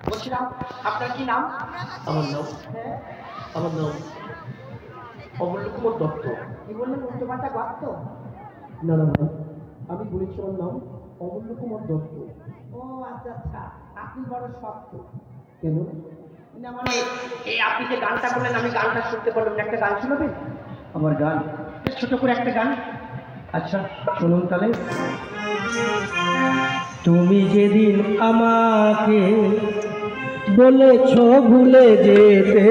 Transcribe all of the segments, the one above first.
বলছিলাম আপনার কি নাম? আমার নাম হ্যাঁ, আমার নাম অমূল্য কুমার দত্ত। কি বললেন? উল্টোপাল্টা গর্ত? না না না, আমি বলেছি আমার নাম অমূল্য কুমার দত্ত। ও আচ্ছা আচ্ছা, আপনি বড় শক্ত। কেন? না মানে এই আপনি যে গানটা বললেন আমি গানটা শুনতে পারলাম না, একটা গান শোনাবেন? আমার গান? ছোট করে একটা গান। আচ্ছা শুনুন তাহলে। তুমি যেদিন আমাকে বলেছ ভুলে যেতে,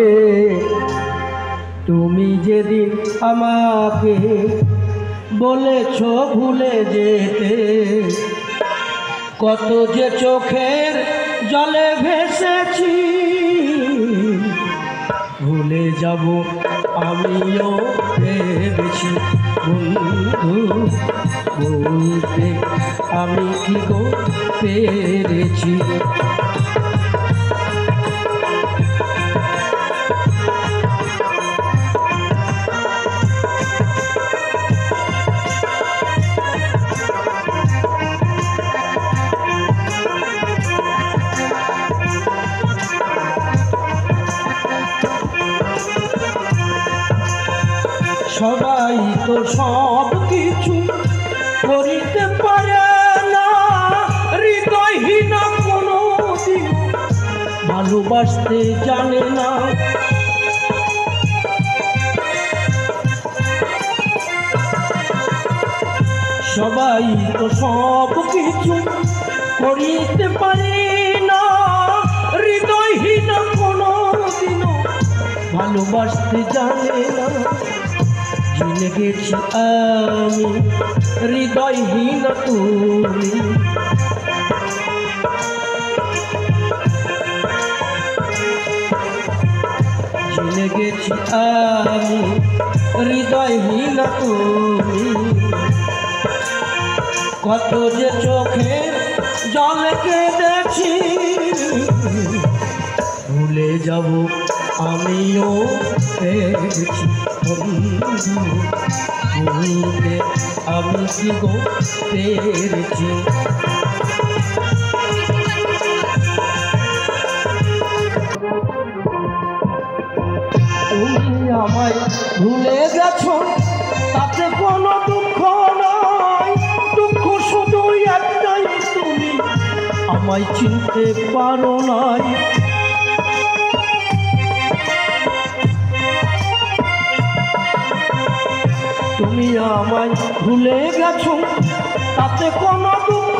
তুমি যেদিন আমাকে বলেছ ভুলে যেতে, কত যে চোখের জলে ভেসেছি, ভুলে যাব আমিও ভেবেছি বন্ধু, বলতে আমি কি গো পেরেছি। সবাই তো সব কিছু করিতে পারে না, হৃদয়হীন কোনো দিন ভালোবাসতে জানে না। সবাই তো সব কিছু করিতে পারে না, হৃদয়হীন কোনো দিন ভালোবাসতে জানে না। জেনে গেছি আমি হৃদয়হীন তুমি, জেনে গেছি আমি হৃদয়হীন তুমি, কত যে চোখে জল কেঁদেছি, ভুলে যাব আমিও পেরেছি বন্ধু, বলতে আমি কি গো পেরেছি। তুমি আমায় ভুলে গেছো তাতে কোনো দুঃখ নয়, দুঃখ শুধু একটাই, তুমি আমায় চিনতে পারো নাই। তুমি আমায় ভুলে গেছো তাতে কোনো দুঃখ